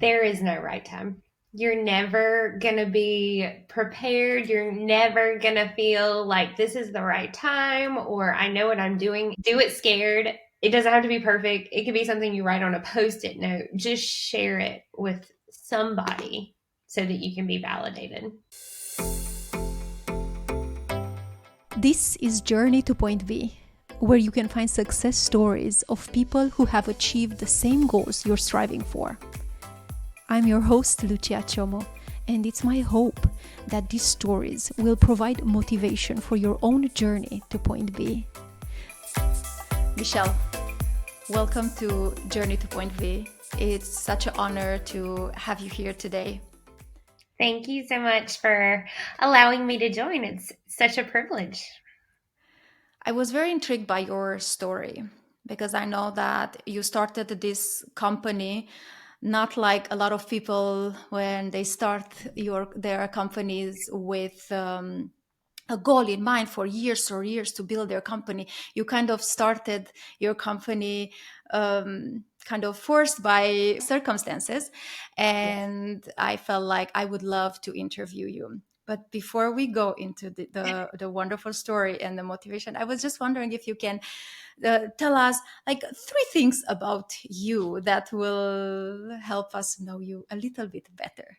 There is no right time. You're never going to be prepared. You're never going to feel like this is the right time or I know what I'm doing. Do it scared. It doesn't have to be perfect. It could be something you write on a post it note. Just share it with somebody so that you can be validated. This is Journey to Point B, where you can find success stories of people who have achieved the same goals you're striving for. I'm your host, Lucia Csoma, and it's my hope that these stories will provide motivation for your own journey to Point B. Michelle, welcome to Journey to Point B. It's such an honor to have you here today. Thank you so much for allowing me to join. It's such a privilege. I was very intrigued by your story because I know that you started this company not like a lot of people when they start their companies with a goal in mind for years or years to build their company. You kind of started your company kind of forced by circumstances, and I felt like I would love to interview you. But before we go into the wonderful story and the motivation, I was just wondering if you can tell us like three things about you that will help us know you a little bit better.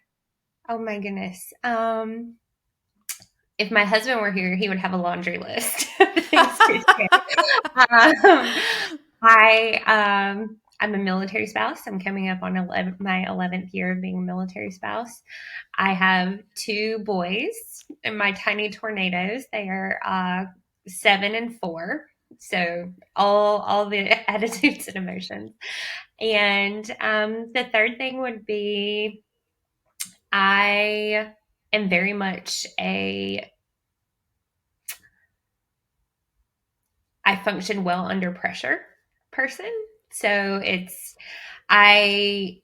Oh my goodness. If my husband were here, he would have a laundry list of things to share. Um, I'm a military spouse. I'm coming up on my 11th year of being a military spouse. I have two boys, and my tiny tornadoes. They are 7 and 4. So all the attitudes and emotions. And the third thing would be I am very much I function well under pressure person. So I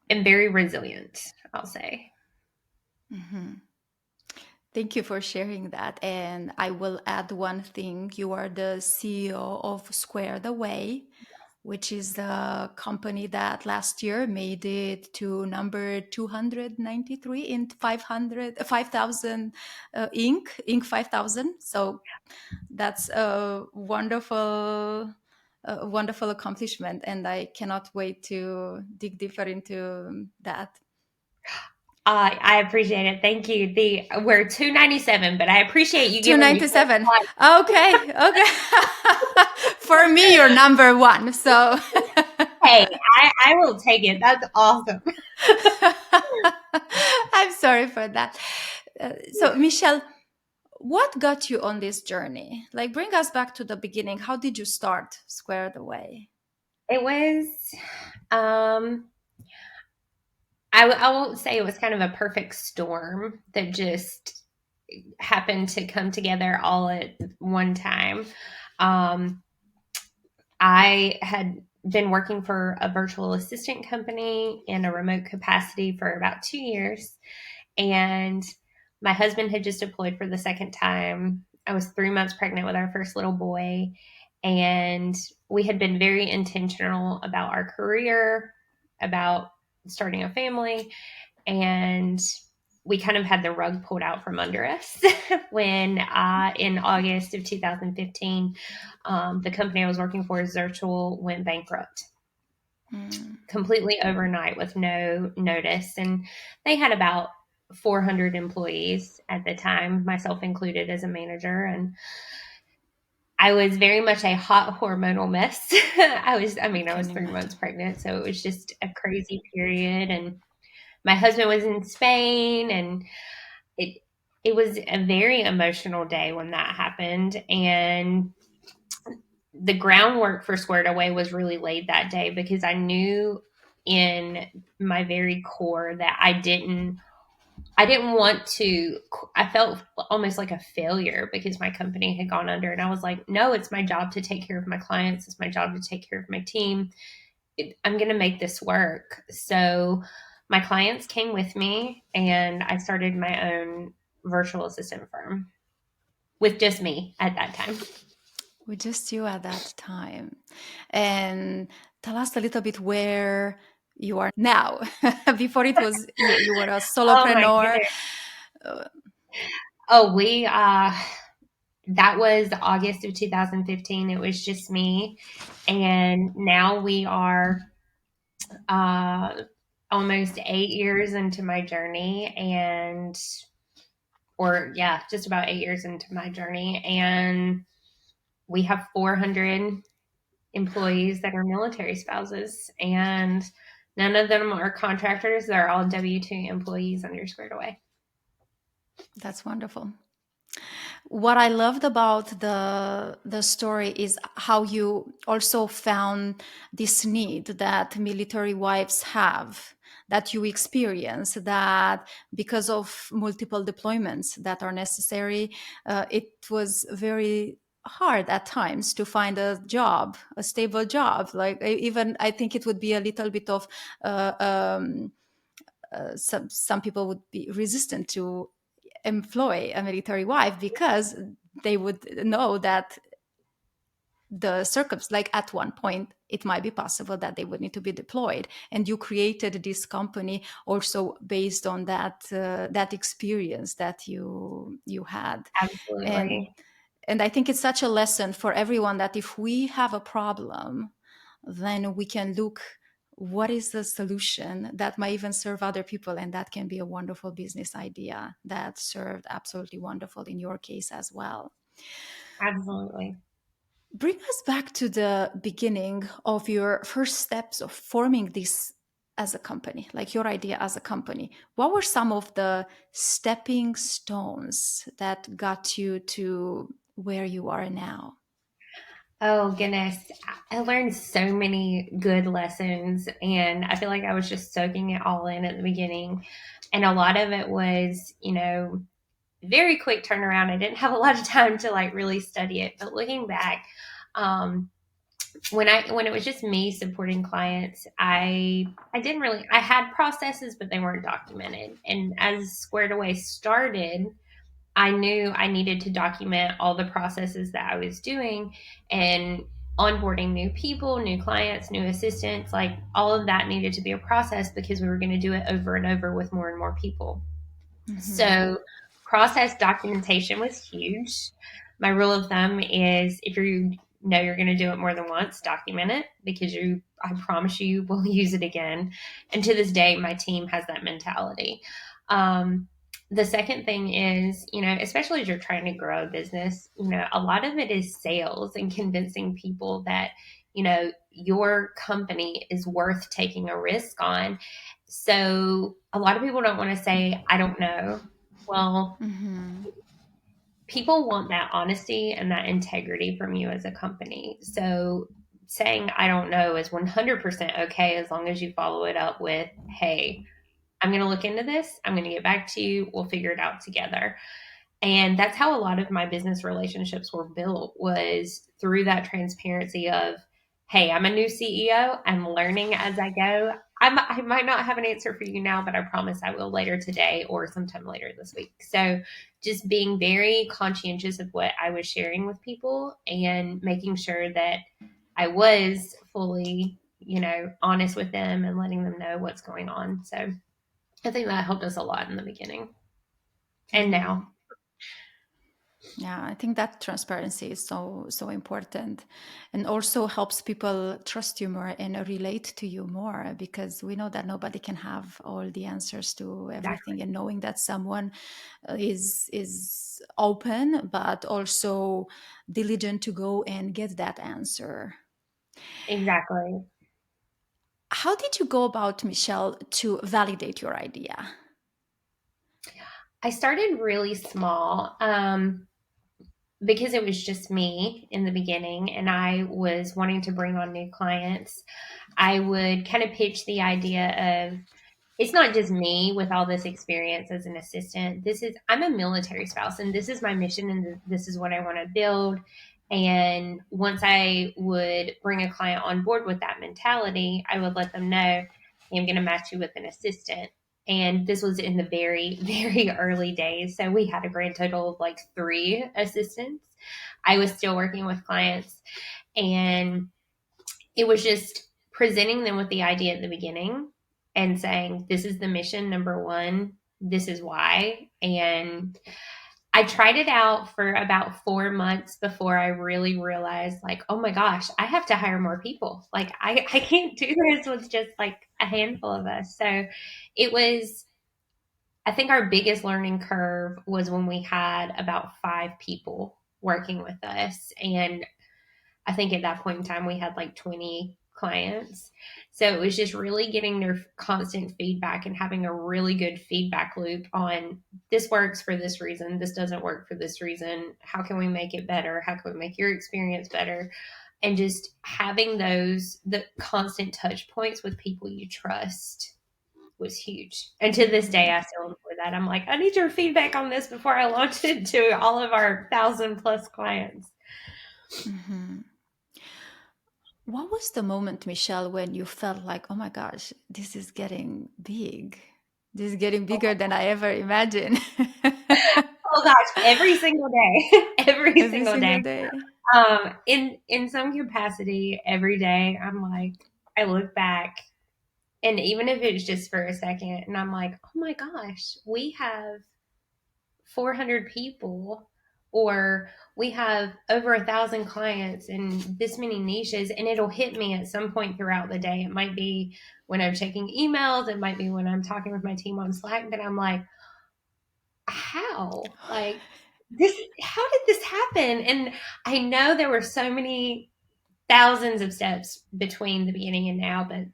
am very resilient, I'll say. Mm-hmm. Thank you for sharing that. And I will add one thing. You are the CEO of Squared Away, which is the company that last year made it to number 293 in 5,000 Inc. 5,000. So that's a wonderful accomplishment. And I cannot wait to dig deeper into that. I appreciate it. Thank you. We're 297, but I appreciate you giving me 297. Okay. Okay. For me, you're number one. So Hey, I will take it. That's awesome. I'm sorry for that. So, Michelle, what got you on this journey? Like, bring us back to the beginning. How did you start Squared Away? It was, um, I won't say it was kind of a perfect storm that just happened to come together all at one time. Um, I had been working for a virtual assistant company in a remote capacity for about 2 years. And my husband had just deployed for the second time. I was 3 months pregnant with our first little boy. And we had been very intentional about our career, about starting a family. And we kind of had the rug pulled out from under us when in August of 2015, the company I was working for, Zirtual, went bankrupt completely overnight with no notice. And they had about 400 employees at the time, myself included as a manager. And I was very much a hot hormonal mess. I was 3 months pregnant. So it was just a crazy period. And my husband was in Spain, and it it was a very emotional day when that happened. And the groundwork for Squared Away was really laid that day because I knew in my very core that I didn't want to. I felt almost like a failure because my company had gone under, and I was like, no, it's my job to take care of my clients. It's my job to take care of my team. I'm going to make this work. So my clients came with me, and I started my own virtual assistant firm with just me at that time. With just you at that time. And tell us a little bit where you are now. Before it was you were a Oh my solopreneur. goodness. Uh, Oh, that was August of 2015. It was just me. And now we are uh, almost 8 years into my journey, or yeah, just about 8 years into my journey. And we have 400 employees that are military spouses, and none of them are contractors. They're all W-2 employees under Squared Away. that's wonderful. What I loved about the story is how you also found this need that military wives have, that you experience, that because of multiple deployments that are necessary, it was very hard at times to find a job, a stable job. Like even I think it would be a little bit of uh, um, some people would be resistant to employ a military wife because they would know that the like at one point it might be possible that they would need to be deployed, and you created this company also based on that experience that you had. and Absolutely. and I think it's such a lesson for everyone that if we have a problem, then we can look what is the solution that might even serve other people, and that can be a wonderful business idea that served absolutely wonderful in your case as well. Absolutely. Bring us back to the beginning of your first steps of forming this as a company, like your idea as a company. What were some of the stepping stones that got you to where you are now? Oh goodness. I learned so many good lessons, and I feel like I was just soaking it all in at the beginning. And a lot of it was, very quick turnaround. I didn't have a lot of time to like really study it, but looking back, um, when it was just me supporting clients, I didn't really I had processes, but they weren't documented. And as Squared Away started, I knew I needed to document all the processes that I was doing, and onboarding new people, new clients, new assistants, like all of that needed to be a process because we were going to do it over and over with more and more people. Mm-hmm. So, process documentation was huge. My rule of thumb is if you know you're going to do it more than once, document it because I promise you, will use it again. And to this day, my team has that mentality. Um, the second thing is, especially as you're trying to grow a business, a lot of it is sales and convincing people that, your company is worth taking a risk on. So a lot of people don't want to say, I don't know. Well, Mm-hmm. people want that honesty and that integrity from you as a company. So saying, I don't know is 100% okay as long as you follow it up with, hey, I'm going to look into this. I'm going to get back to you. We'll figure it out together. And that's how a lot of my business relationships were built, was through that transparency of, hey, I'm a new CEO. I'm learning as I go. I might not have an answer for you now, but I promise I will later today or sometime later this week. So just being very conscientious of what I was sharing with people and making sure that I was fully, honest with them and letting them know what's going on. So I think that helped us a lot in the beginning and Mm-hmm. now. Yeah, I think that transparency is so important, and also helps people trust you more and relate to you more, because we know that nobody can have all the answers to everything, Exactly. and knowing that someone is open but also diligent to go and get that answer. Exactly. How did you go about, Michelle, to validate your idea? I started really small because it was just me in the beginning and I was wanting to bring on new clients. I would kind of pitch the idea of, it's not just me with all this experience as an assistant. I'm a military spouse and this is my mission and this is what I want to build. And once I would bring a client on board with that mentality, I would let them know, hey, I'm going to match you with an assistant. And this was in the very, very early days. So we had a grand total of like 3 assistants. I was still working with clients, and it was just presenting them with the idea at the beginning and saying, this is the mission, number one, this is why. And I tried it out for about 4 months before I really realized, like, oh my gosh, I have to hire more people. Like, I can't do this with just like a handful of us. So it was, I think our biggest learning curve was when we had about 5 people working with us. And I think at that point in time, we had like 20 clients. So it was just really getting their constant feedback and having a really good feedback loop on this works for this reason, this doesn't work for this reason. How can we make it better? How can we make your experience better? And just having the constant touch points with people you trust was huge. And to this day, Mhm. I still employ that. I'm like, I need your feedback on this before I launch it to all of our 1,000+ clients. Mhm. What was the moment, Michelle, when you felt like, oh my gosh, this is getting big? This is getting bigger than I ever imagined. Oh gosh, every single day, every Every single day. single day. In some capacity, every day, I'm like, I look back, and even if it's just for a second, and I'm like, oh my gosh, we have 400 people, or we have over 1,000 clients in this many niches, and it'll hit me at some point throughout the day. It might be when I'm checking emails, it might be when I'm talking with my team on Slack, that I'm like, how? Like, this, how did this happen? And I know there were so many thousands of steps between the beginning and now, but,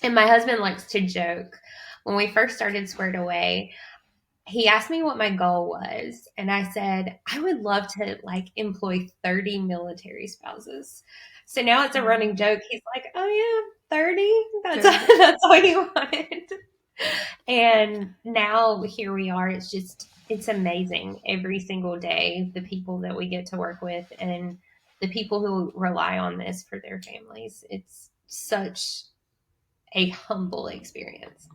and my husband likes to joke, when we first started Squared Away, he asked me what my goal was, and I said I would love to like employ 30 military spouses. So now it's a Mm, running joke. He's like, oh yeah, 30, that's 30. that's all you wanted. And now here we are. It's just, it's amazing every single day, the people that we get to work with and the people who rely on this for their families. It's such a humble experience.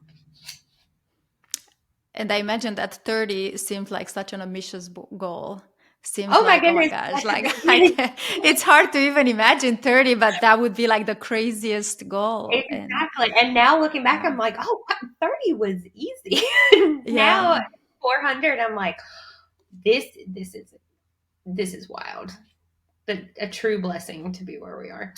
And I imagine that 30 seems like such an ambitious goal. Seems Oh my like, oh my goodness. gosh, like I can, it's hard to even imagine 30, but that would be like the craziest goal. And Exactly. And now looking back, yeah, I'm like, oh, 30 was easy. Now yeah. 400, I'm like, this this is this is wild. But a true blessing to be where we are.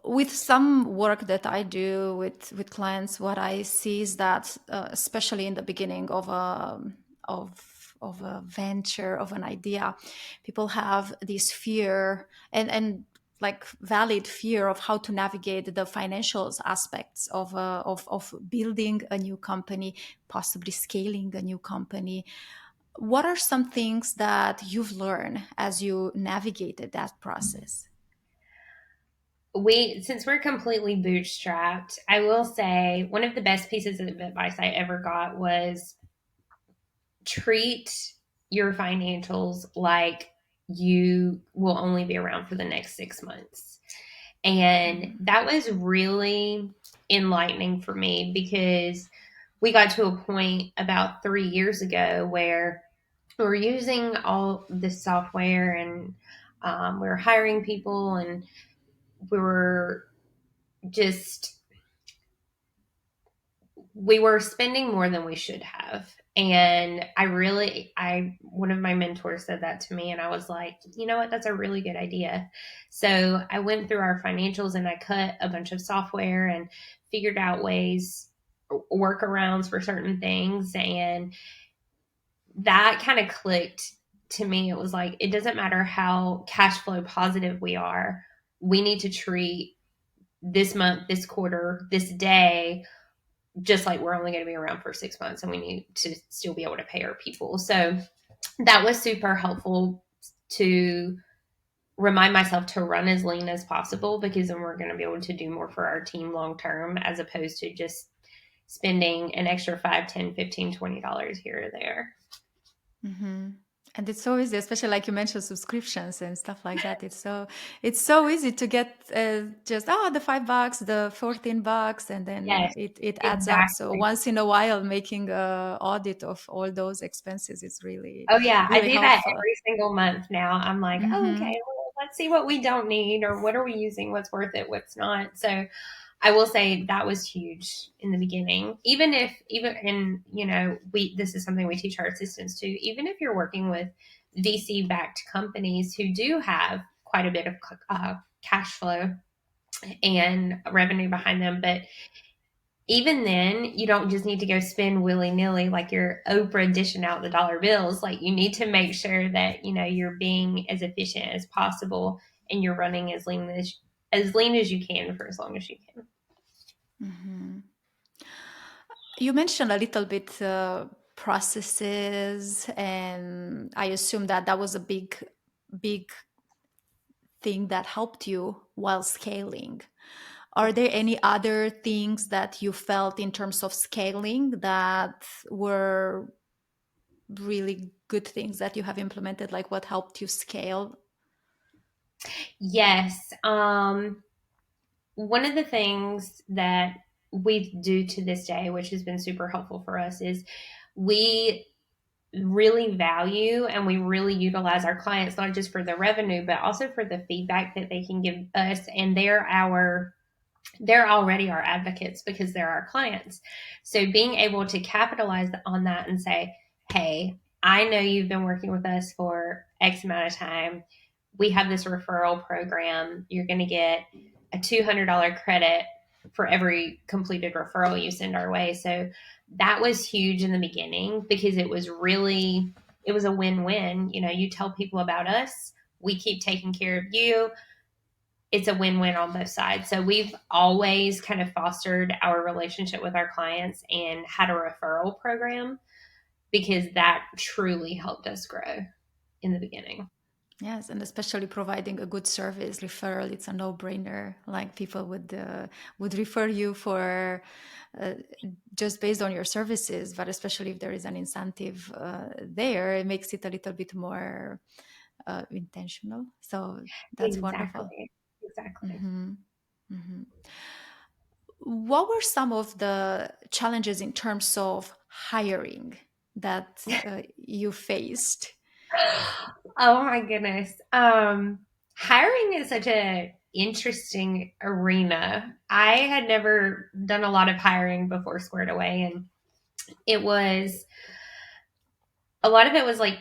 With some work that I do with clients, what I see is that, especially in the beginning of a venture, of an idea, people have this fear and like valid fear of how to navigate the financial aspects of building a new company, possibly scaling a new company. What are some things that you've learned as you navigated that process? Since we're completely bootstrapped, I will say one of the best pieces of advice I ever got was treat your financials like you will only be around for the next 6 months. And Mhm. that was really enlightening for me because we got to a point about 3 years ago where we were using all this software and we were hiring people and we were just we were spending more than we should have. And one of my mentors said that to me, and I was like, you know what, that's a really good idea. So I went through our financials and I cut a bunch of software and figured out ways, workarounds for certain things. And that kind of clicked to me. It was like, it doesn't matter how cash flow positive we are, we need to treat this month, this quarter, this day just like we're only going to be around for 6 months and we need to still be able to pay our people. So that was super helpful to remind myself to run as lean as possible because then we're going to be able to do more for our team long term as opposed to just spending an extra 5, 10, 15, $20 here or there. Hmm. And it's so easy, especially like you mentioned, subscriptions and stuff like that. It's so easy to get just the $5, the $14, and then Yes, it adds up. So exactly. once in a while, making a audit of all those expenses is really Oh yeah, I really do that helpful. every single month now. I'm like, oh, okay, Hmm. well, let's see what we don't need or what are we using, what's worth it, what's not. So I will say that was huge in the beginning. Even in, this is something we teach our assistants too. Even if you're working with VC backed companies who do have quite a bit of cash flow and revenue behind them, but even then, you don't just need to go spend willy nilly like you're Oprah dishing out the dollar bills. Like you need to make sure that you're being as efficient as possible and you're running as lean as you can for as long as you can. Mhm. You mentioned a little bit processes, and I assume that that was a big thing that helped you while scaling. Are there any other things that you felt in terms of scaling that were really good things that you have implemented? Like what helped you scale? Yes. One of the things that we do to this day, which has been super helpful for us, is we really value and we really utilize our clients, not just for the revenue, but also for the feedback that they can give us. And they're already our advocates because they're our clients. So being able to capitalize on that and say, hey, I know you've been working with us for X amount of time. We have this referral program. You're going to get a $200 credit for every completed referral you send our way. So that was huge in the beginning because it was a win-win. You tell people about us, we keep taking care of you, it's a win-win on both sides. So we've always kind of fostered our relationship with our clients and had a referral program because that truly helped us grow in the beginning. Yes, and especially providing a good service referral, it's a no-brainer. Like people would refer you for uh, just based on your services, but especially if there is an incentive there, it makes it a little bit more intentional. So that's wonderful. Exactly. Exactly. Hmm. Hmm. What were some of the challenges in terms of hiring that you faced? Oh my goodness. Hiring is such a interesting arena. I had never done a lot of hiring before Squared Away, and it was a lot of it was like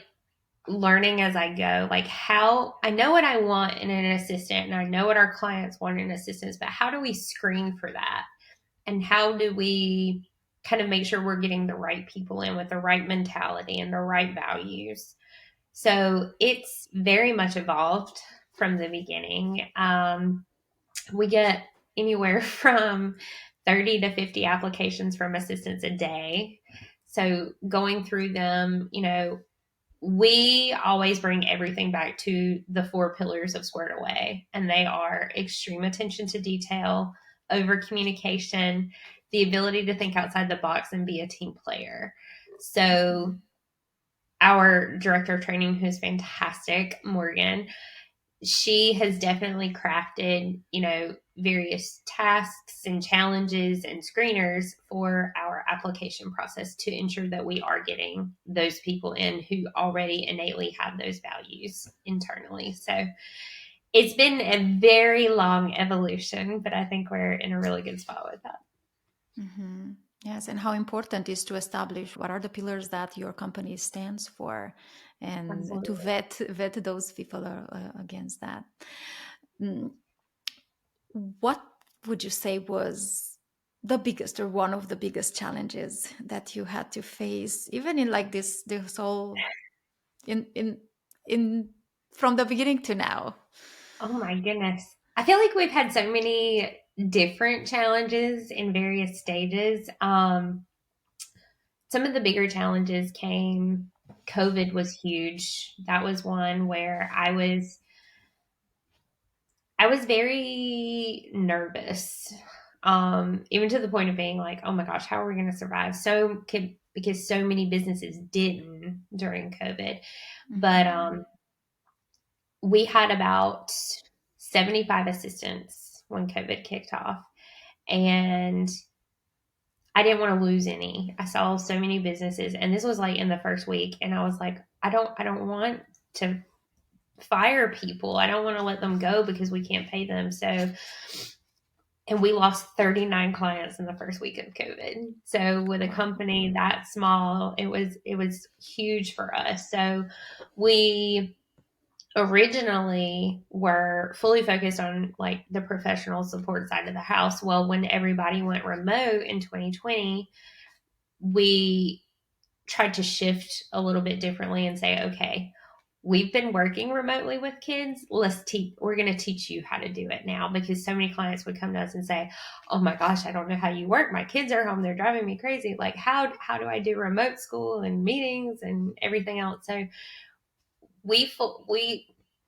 learning as I go, like how I know what I want in an assistant and I know what our clients want in assistants, but how do we screen for that? And how do we kind of make sure we're getting the right people in with the right mentality and the right values? So it's very much evolved from the beginning. We get anywhere from 30 to 50 applications from assistants a day. So going through them, we always bring everything back to the four pillars of Squared Away, and they are extreme attention to detail, over communication, the ability to think outside the box, and be a team player. So, our director of training, who's fantastic, Morgan, she has definitely crafted, various tasks and challenges and screeners for our application process to ensure that we are getting those people in who already innately have those values internally. So it's been a very long evolution, but I think we're in a really good spot with that. Hmm. Yes, and how important is to establish what are the pillars that your company stands for, and to Absolutely. vet those people against that. Mm, what would you say was the biggest or one of the biggest challenges that you had to face, even in like this whole in in from the beginning to now? Oh my goodness. I feel like we've had so many different challenges in various stages. Some of the bigger challenges came. COVID was huge. That was one where I was very nervous. Even to the point of being like, oh my gosh, how are we going to survive? Because so many businesses didn't during COVID. But Hmm. we had about 75 assistants when COVID kicked off. And I didn't want to lose any. I saw so many businesses, and this was like in the first week, and I was like, I don't want to fire people. I don't want to let them go because we can't pay them. So, and we lost 39 clients in the first week of COVID. So with a Wow. company that small, it was huge for us. So we originally were fully focused on like the professional support side of the house. Well, when everybody went remote in 2020, we tried to shift a little bit differently and say, okay, we've been working remotely with kids. We're going to teach you how to do it now, because so many clients would come to us and say, oh my gosh, I don't know how you work. My kids are home. They're driving me crazy. Like, how do I do remote school and meetings and everything else? So we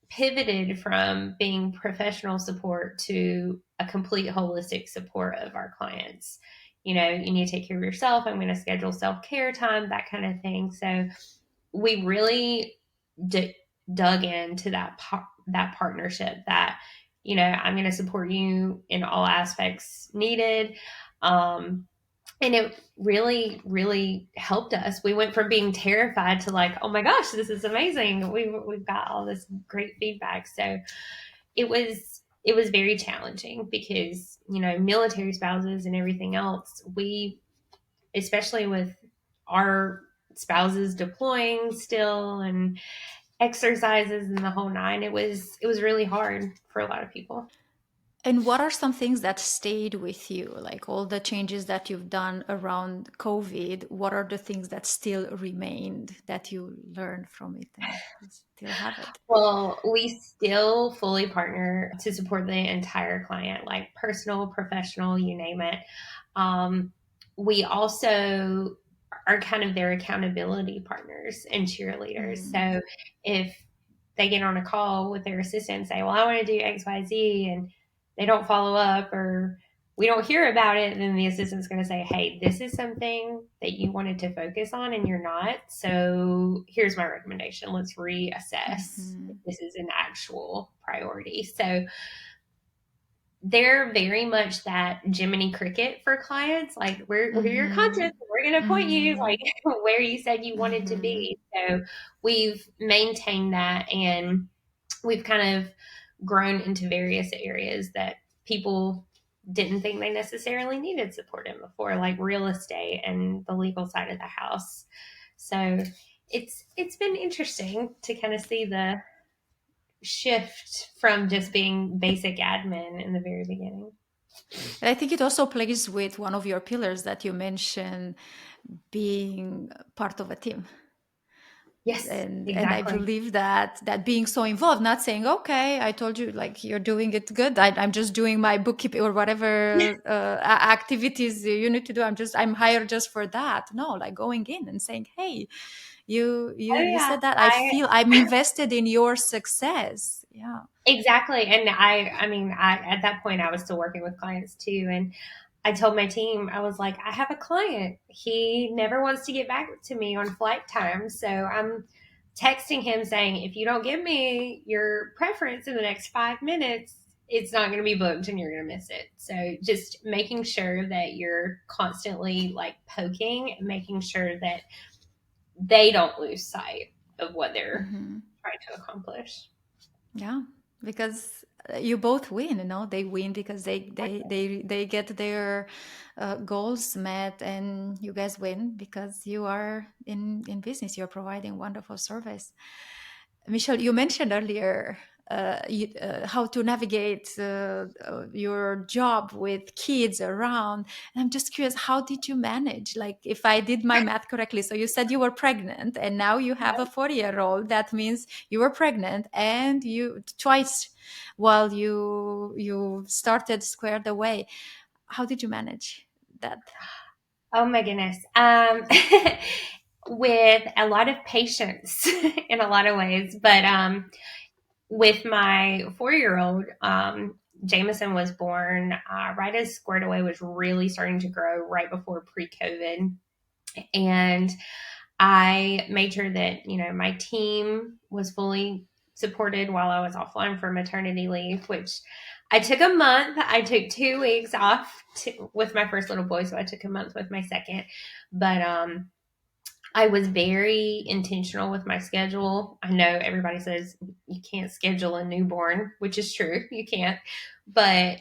pivoted from being professional support to a complete holistic support of our clients. You need to take care of yourself. I'm going to schedule self-care time, that kind of thing. So we really dug into that partnership, that I'm going to support you in all aspects needed. And it really, really helped us. We went from being terrified to like, oh my gosh, this is amazing. We've got all this great feedback. So it was very challenging because, military spouses and everything else, especially with our spouses deploying still and exercises and the whole nine, it was really hard for a lot of people. And what are some things that stayed with you? Like all the changes that you've done around COVID, what are the things that still remained that you learned from it and you still have it? Well, we still fully partner to support the entire client, like personal, professional, you name it. Um, we also are kind of their accountability partners and cheerleaders. Mm. So if they get on a call with their assistant and say, well, I want to do XYZ, and they don't follow up, or we don't hear about it, then the assistant's going to say, hey, this is something that you wanted to focus on and you're not. So here's my recommendation. Let's reassess if Mhm. this is an actual priority. So they're very much that Jiminy Cricket for clients. Like, we're your Mhm. conscience. We're going to point you like Mhm. where you said you wanted to Mhm. be. So we've maintained that, and we've kind of grown into various areas that people didn't think they necessarily needed support in before, like real estate and the legal side of the house. So it's been interesting to kind of see the shift from just being basic admin in the very beginning. And I think it also plays with one of your pillars that you mentioned, being part of a team. Yes, And I exactly. believe that being so involved, not saying, okay, I told you, like, you're doing it good, I'm just doing my bookkeeping or whatever activities you need to do, I'm hired just for that. No, like going in and saying, hey, Oh you yeah, said that, I I'm invested in your success. Yeah. exactly. And I at that point I was still working with clients too, and I told my team, I was like, I have a client. He never wants to get back to me on flight time. So I'm texting him saying, if you don't give me your preference in the next 5 minutes, it's not going to be booked and you're going to miss it. So just making sure that you're constantly like poking and making sure that they don't lose sight of what they're Hmm. trying to accomplish. Yeah, because you both win. They win because they get their goals met, and you guys win because you are in business. You're providing wonderful service. Michelle, you mentioned earlier how to navigate your job with kids around. And I'm just curious, how did you manage? Like, if I did my math correctly, so you said you were pregnant and now you have a 40-year-old. That means you were pregnant and you twice while you started squared away. How did you manage that? Oh my goodness. With a lot of patience in a lot of ways. But with my 4 year old, Jameson was born right as Squared Away was really starting to grow right before pre COVID. And I made sure that, my team was fully supported while I was offline for maternity leave, which I took a month. I took 2 weeks off with my first little boy. So I took a month with my second. But I was very intentional with my schedule. I know everybody says you can't schedule a newborn, which is true. You can't. But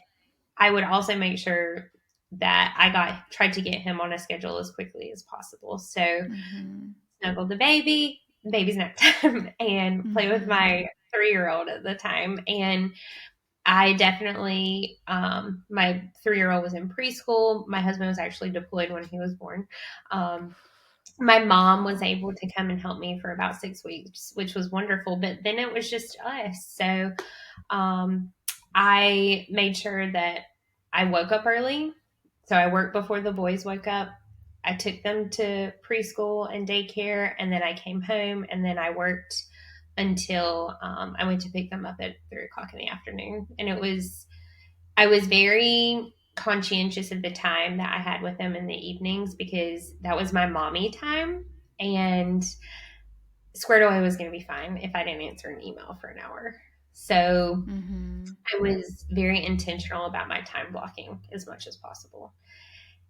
I would also make sure that tried to get him on a schedule as quickly as possible. So Mm-hmm. snuggle the baby's nap time, and play with Mm-hmm. my 3-year-old at the time. And I definitely, my 3-year old was in preschool. My husband was actually deployed when he was born. Um, my mom was Wow. able to come and help me for about 6 weeks, which was wonderful. But then it was just us. So um, I made sure that I woke up early. So I worked before the boys woke up. I took them to preschool and daycare, and then I came home, and then I worked until I went to pick them up at 3 o'clock in the afternoon. And I was very conscientious of the time that I had with them in the evenings because that was my mommy time. And Squared Away was going to be fine if I didn't answer an email for an hour. So Mm-hmm. I was very intentional about my time blocking as much as possible.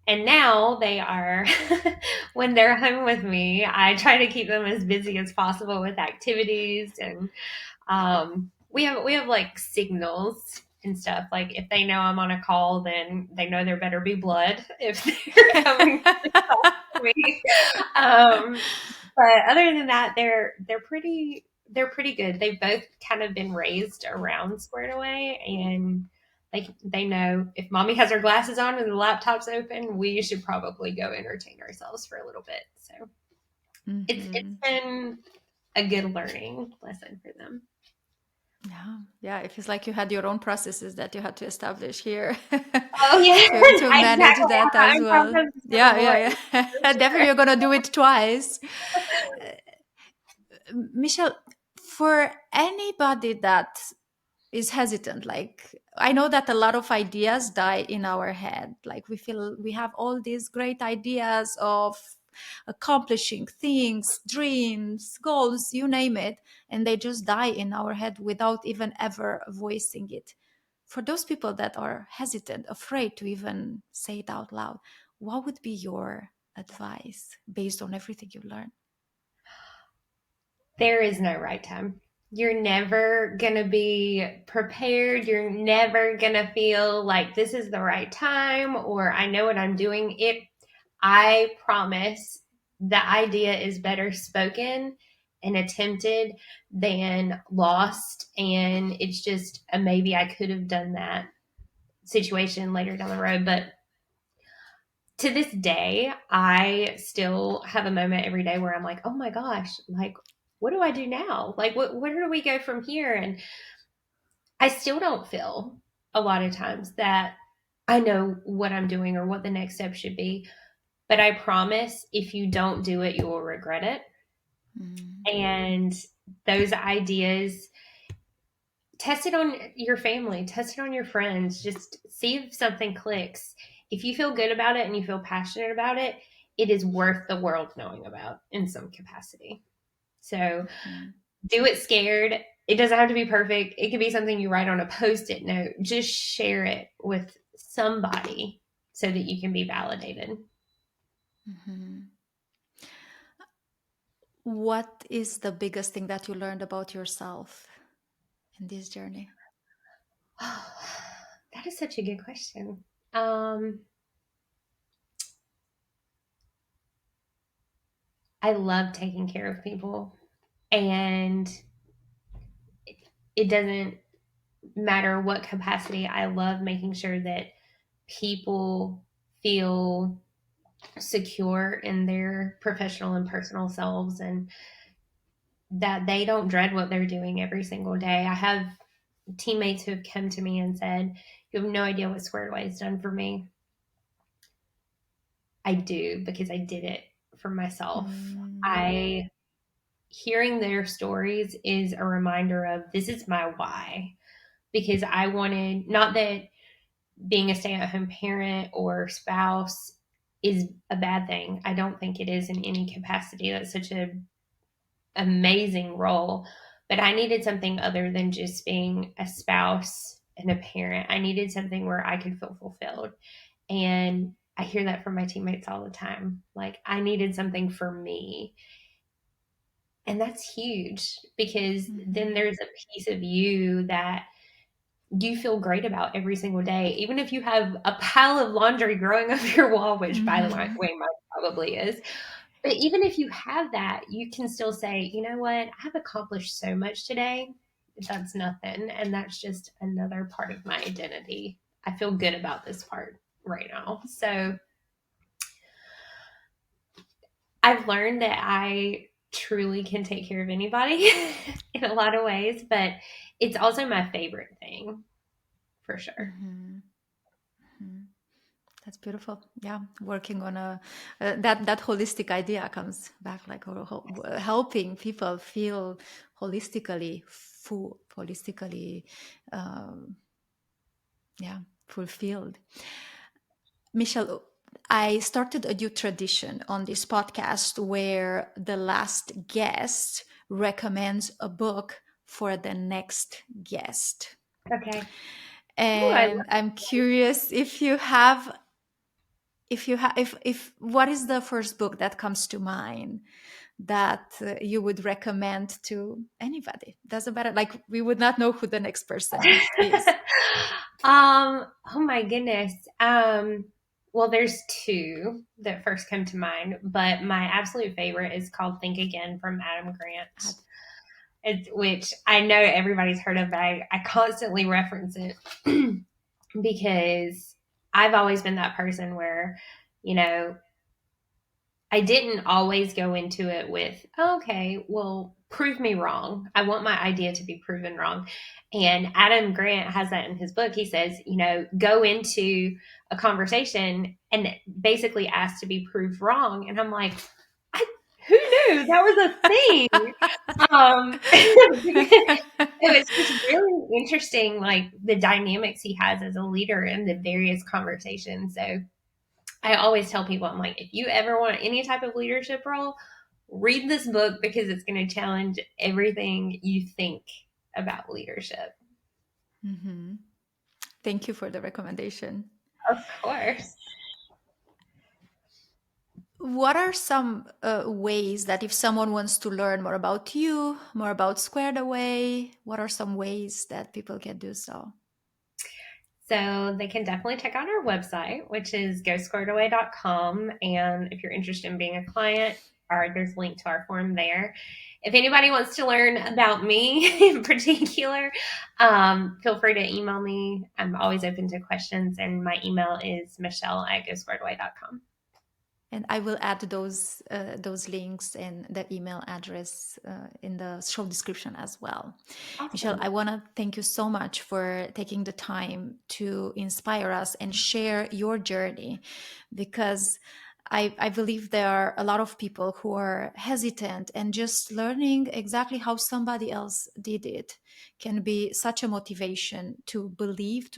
And now they are, when they're home with me, I try to keep them as busy as possible with activities. And we have like signals and stuff. Like if they know I'm on a call, then they know there better be blood if they're coming to talk to me. Um, but other than that, they're pretty good. They've both kind of been raised around Squared Away, and they know if mommy has her glasses on and the laptop's open, we should probably go entertain ourselves for a little bit. So it's Mm-hmm. been a good learning lesson for them. Yeah, yeah. It feels like you had your own processes that you had to establish here Oh yeah, to I manage exactly. I that have my as own well. processes for the Yeah, boys yeah, for yeah. Definitely, sure. you're gonna do it twice. Michelle, for anybody that is hesitant, like I know that a lot of ideas die in our head. Like we feel we have all these great ideas of accomplishing things, dreams, goals, you name it, and they just die in our head without even ever voicing it. For those people that are hesitant, afraid to even say it out loud, what would be your advice based on everything you learned? There is no right time. You're never going to be prepared. You're never going to feel like this is the right time or I know what I'm doing. I promise the idea is better spoken and attempted than lost. And it's just a maybe I could have done that situation later down the road. But to this day, I still have a moment every day where I'm like, oh my gosh, like, what do I do now? Like, where do we go from here? And I still don't feel a lot of times that I know what I'm doing or what the next step should be. But I promise if you don't do it, you will regret it. Mm. And those ideas, test it on your family, test it on your friends, just see if something clicks. If you feel good about it and you feel passionate about it, it is worth the world knowing about in some capacity. So Mhm. do it scared. It doesn't have to be perfect. It could be something you write on a post-it note. Just share it with somebody so that you can be validated. Mhm. What is the biggest thing that you learned about yourself in this journey? Oh, that is such a good question. Um, I love taking care of people, and it doesn't matter what capacity. I love making sure that people feel secure in their professional and personal selves and that they don't dread what they're doing every single day. I have teammates who have come to me and said, you have no idea what Squared Away has done for me. I do because I did it for myself. Mm. I Hearing their stories is a reminder of this is my why because I wanted not that being a stay-at-home parent or spouse is a bad thing. I don't think it is in any capacity. That's such an amazing role. But I needed something other than just being a spouse and a parent. I needed something where I could feel fulfilled. And I hear that from my teammates all the time. Like, I needed something for me. And that's huge, because then there's a piece of you that you feel great about every single day. Even if you have a pile of laundry growing up your wall, which by the way, mine probably is. But even if you have that, you can still say, you know what? I've accomplished so much today. That's nothing. And that's just another part of my identity. I feel good about this part right now. So I've learned that I truly can take care of anybody in a lot of ways, but it's also my favorite thing for sure. That's beautiful. Yeah, working on that holistic idea comes back, like helping people feel holistically full, holistically, fulfilled. Michelle, I started a new tradition on this podcast where the last guest recommends a book for the next guest. Okay. And I'm curious if what is the first book that comes to mind that you would recommend to anybody? Doesn't matter. Like, we would not know who the next person is. Oh my goodness. Well, there's two that first come to mind, but my absolute favorite is called Think Again from Adam Grant, which I know everybody's heard of, but I constantly reference it because I've always been that person where, I didn't always go into it with, okay, well, prove me wrong. I want my idea to be proven wrong. And Adam Grant has that in his book. He says, go into a conversation and basically ask to be proved wrong. And I'm like, who knew that was a thing? It was just really interesting, like the dynamics he has as a leader in the various conversations. So I always tell people, I'm like, if you ever want any type of leadership role, read this book, because it's going to challenge everything you think about leadership. Thank you for the recommendation. Of course. What are some ways that if someone wants to learn more about you, more about Squared Away, what are some ways that people can do so? So they can definitely check out our website, which is gosquaredaway.com. And if you're interested in being a client, there's a link to our form there. If anybody wants to learn about me in particular, feel free to email me. I'm always open to questions. And my email is michelle@gosquaredaway.com. And I will add those links and the email address in the show description as well. Awesome. Michelle, I want to thank you so much for taking the time to inspire us and share your journey, because I believe there are a lot of people who are hesitant, and just learning exactly how somebody else did it can be such a motivation to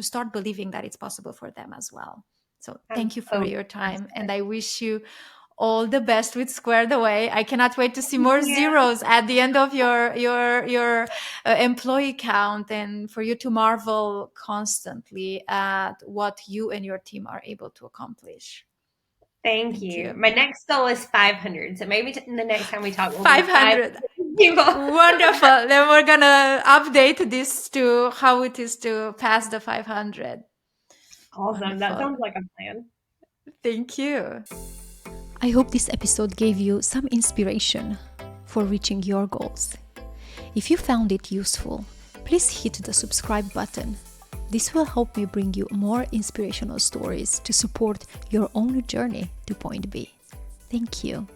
start believing that it's possible for them as well. So thank you for your time, and I wish you all the best with Squared Away. I cannot wait to see more zeros at the end of your employee count, and for you to marvel constantly at what you and your team are able to accomplish. Thank you. My next goal is 500. So maybe the next time we talk, we'll 500 people. Wonderful. Then we're going to update this to how it is to pass the 500. Awesome. Wonderful. That sounds like a plan. Thank you. I hope this episode gave you some inspiration for reaching your goals. If you found it useful, please hit the subscribe button. This will help me bring you more inspirational stories to support your own journey to point B. Thank you.